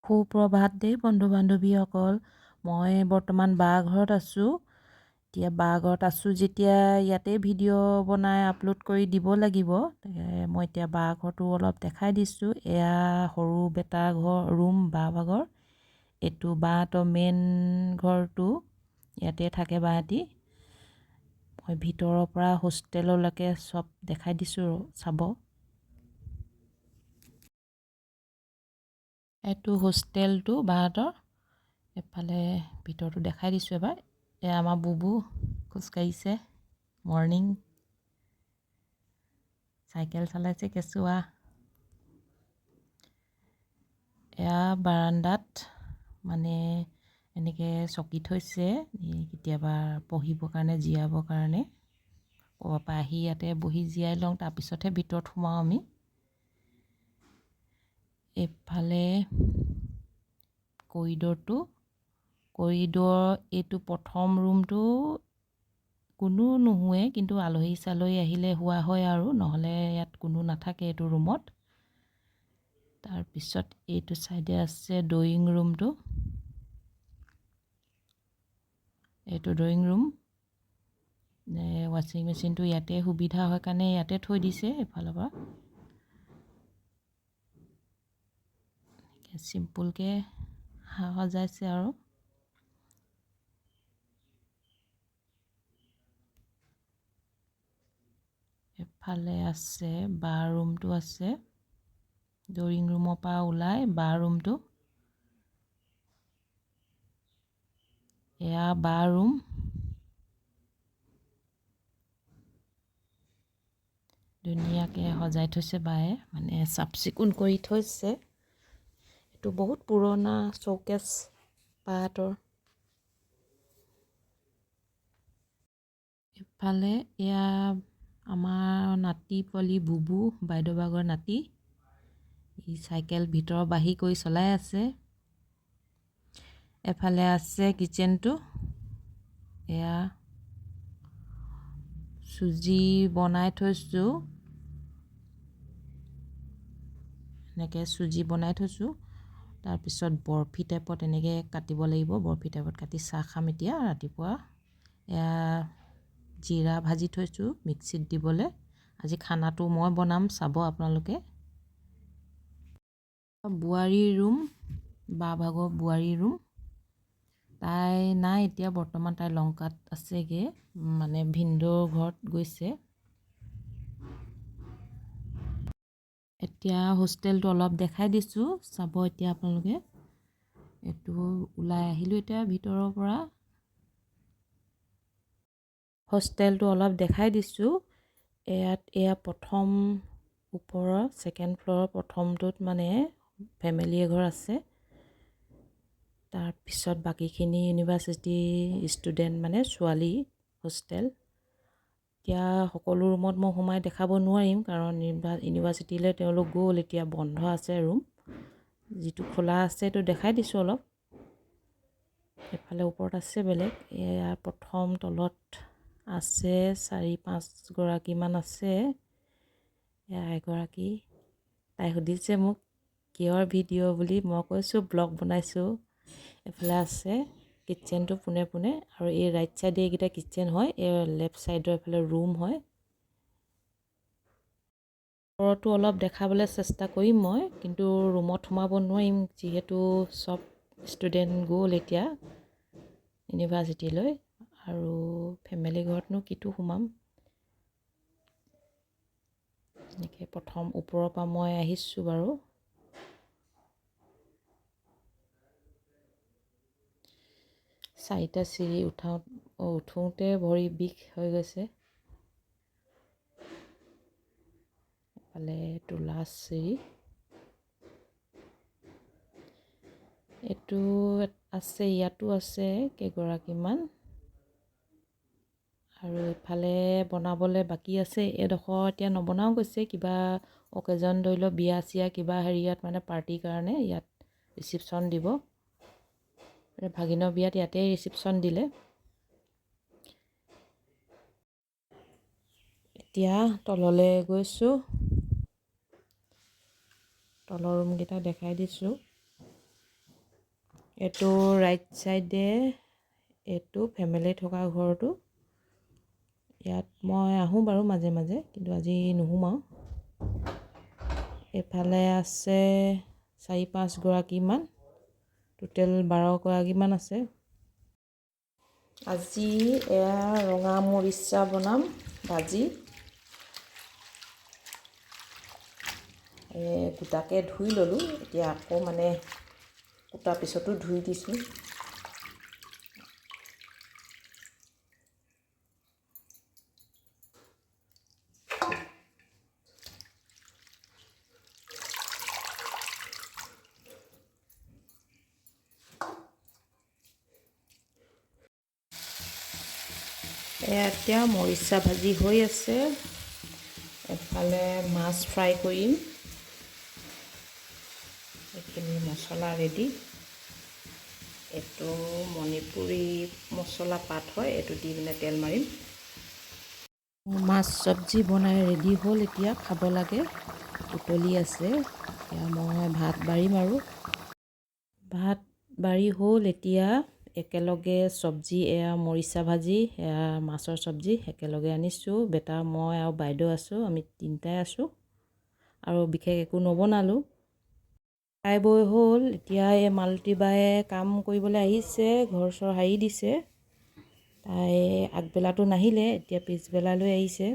সুপ্ৰভাত দেই বন্ধু বান্ধৱীসকল। মই বৰ্তমান বাঘৰত আছোঁ। এতিয়া বাঘৰত আছোঁ যেতিয়া ইয়াতে ভিডিঅ' বনাই আপলোড কৰি দিব লাগিব। মই এতিয়া বাঘৰটো অলপ দেখাই দিছোঁ। এয়া সৰু বেটা ঘৰ ৰুম বাঘৰ। এইটো বাহঁতৰ মেইন ঘৰটো, ইয়াতে থাকে বাহঁতি। মই ভিতৰৰ পৰা হোষ্টেললৈকে চব দেখাই দিছোঁ, চাব। এইটো হোষ্টেলটো বাহঁতৰ। এফালে ভিতৰটো দেখাই দিছোঁ এবাৰ। এয়া আমাৰ বুবু খোজকাঢ়িছে, মৰ্ণিং চাইকেল চলাইছে কেঁচুৱা। এয়া বাৰান্দাত মানে এনেকৈ চকী থৈছে, কেতিয়াবা পঢ়িবৰ কাৰণে, জিৰাবৰ কাৰণে। ক'ৰবাৰ পৰা আহি ইয়াতে বহি জিৰাই লওঁ, তাৰপিছতহে ভিতৰত সোমাওঁ আমি। এইফালে কৰিডৰ এইটো প্ৰথম ৰুমটো কোনো নুশুৱে, কিন্তু আলহী চালহী আহিলে শুৱা হয় আৰু, নহ'লে ইয়াত কোনো নাথাকে এইটো ৰুমত। তাৰপিছত এইটো চাইডে আছে ড্ৰয়িং ৰুমটো। এইটো ড্ৰয়িং ৰুম। ৱাশ্বিং মেচিনটো ইয়াতে সুবিধা হয় কাৰণে ইয়াতে থৈ দিছে এফালৰ পৰা। চিম্পুলকৈ সজাইছে আৰু। এফালে আছে বাৰ ৰুমটো আছে। ড্ৰয়িং ৰুমৰ পৰা ওলাই বাৰ ৰুমটো। এয়া বাৰ ৰুম। ধুনীয়াকৈ সজাই থৈছে বায়ে, মানে চাফ চিকুণ কৰি থৈছে। এইটো বহুত পুৰণা চৌকেছ বাহঁতৰ। ইফালে এয়া আমাৰ নাতি পোৱালি বুবু, বাইদেউ বাগৰ নাতি। ই চাইকেল ভিতৰৰ বাঢ়ি কৰি চলাই আছে। এফালে আছে কিটচেনটো। এয়া চুজি বনাই থৈছোঁ, এনেকৈ চুজি বনাই থৈছোঁ। তাৰপিছত বৰফি টাইপত এনেকৈ কাটিব লাগিব, বৰফি টাইপত কাটি চাহ খাম এতিয়া ৰাতিপুৱা। এয়া জিৰা ভাজি থৈছোঁ মিক্সিত দিবলৈ। আজি খানাটো মই বনাম, চাব আপোনালোকে। বোৱাৰীৰ ৰুম, ভাগৰ বোৱাৰীৰ ৰুম। তাই নাই এতিয়া বৰ্তমান, তাই লংকাত আছেগৈ, মানে ভিনদেউৰ ঘৰত গৈছে। এতিয়া হোষ্টেলটো অলপ দেখাই দিছোঁ, চাব এতিয়া আপোনালোকে। এইটো ওলাই আহিলোঁ এতিয়া ভিতৰৰ পৰা। হোষ্টেলটো অলপ দেখাই দিছোঁ। এয়া প্ৰথম ওপৰৰ ছেকেণ্ড ফ্ল'ৰৰ প্ৰথমটোত মানে ফেমিলি এঘৰ আছে। তাৰপিছত বাকীখিনি ইউনিভাৰ্চিটি ষ্টুডেণ্ট, মানে ছোৱালী হোষ্টেল। এতিয়া সকলো ৰুমত মই সোমাই দেখাব নোৱাৰিম, কাৰণ ইউনিভাৰ্চিটিলৈ তেওঁলোক গ'ল, এতিয়া বন্ধ আছে ৰুম। যিটো খোলা আছে সেইটো দেখাই দিছোঁ অলপ। এইফালে ওপৰত আছে বেলেগ। এয়া প্ৰথম তলত আছে 4-5গৰাকীমান আছে। এয়া এগৰাকী, তাই সুধিছে মোক কিহৰ ভিডিঅ' বুলি, মই কৈছোঁ ব্লগ বনাইছোঁ। এইফালে আছে কিটচেনটো পোনে পোনে, আৰু এই ৰাইট চাইডে এইকেইটা কিটচেন হয়, এই লেফ্ট চাইডৰ এইফালে ৰুম হয়। ওপৰতো অলপ দেখাবলৈ চেষ্টা কৰিম মই, কিন্তু ৰুমত সোমাব নোৱাৰিম, যিহেতু চব ষ্টুডেণ্ট গ'ল এতিয়া ইউনিভাৰ্চিটিলৈ, আৰু ফেমিলি ঘৰতনো কিটো সোমাম। এনেকৈ প্ৰথম ওপৰৰ পৰা মই আহিছোঁ বাৰু। চাৰিটা চিৰি উঠোঁতে ভৰি বিষ হৈ গৈছে। এফালে এইটো লাষ্ট চিৰি। এইটো আছে, ইয়াতো আছে কেইগৰাকীমান, আৰু ইফালে বনাবলৈ বাকী আছে। এইডোখৰ এতিয়া নবনাও কৈছে, কিবা অকেজন ধৰি লওক বিয়া চিয়া কিবা হেৰিয়াত, মানে পাৰ্টিৰ কাৰণে ইয়াত ৰিচিপশ্যন দিব। ভাগিনৰ বিয়াত ইয়াতেই ৰিচিপশ্যন দিলে। এতিয়া তললৈ গৈছোঁ, তলৰ ৰুমকেইটা দেখাই দিছোঁ। এইটো ৰাইট চাইডে এইটো ফেমিলি থকা ঘৰটো। ইয়াত মই আহোঁ বাৰু মাজে মাজে, কিন্তু আজি নোসোমাওঁ। এইফালে আছে 4-5 গৰাকীমান, টোটেল 12 গৰাকীমান আছে। আজি এয়া ৰঙা মৰিচা বনাম ভাজি। গোটাকে ধুই ল'লোঁ, এতিয়া আকৌ মানে কুটাৰ পিছতো ধুই দিছোঁ। এতিয়া মৰিচা ভাজি হৈ আছে, এফালে মাছ ফ্ৰাই কৰিম। এইখিনি মছলা ৰেডি। এইটো মণিপুৰী মছলা পাত হয়, এইটো দি পিনে তেল মাৰিম। মাছ চব্জি বনাই ৰেডি হ'ল, এতিয়া খাব লাগে। উতলি আছে, এতিয়া মই ভাত বাঢ়িম আৰু। ভাত বাঢ়ি হ'ল, এতিয়া একেলগে চব্জি, এয়া মৰিচা ভাজি, এয়া মাছৰ চব্জি একেলগে আনিছোঁ। বেটা, মই আৰু বাইদেউ আছোঁ, আমি তিনিটাই আছোঁ, আৰু বিশেষ একো নবনালোঁ। খাই বৈ হ'ল, এতিয়া এই মালতী বায়ে কাম কৰিবলৈ আহিছে, ঘৰ চৰ সাৰি দিছে। তাই আগবেলাটো নাহিলে, এতিয়া পিছবেলালৈ আহিছে।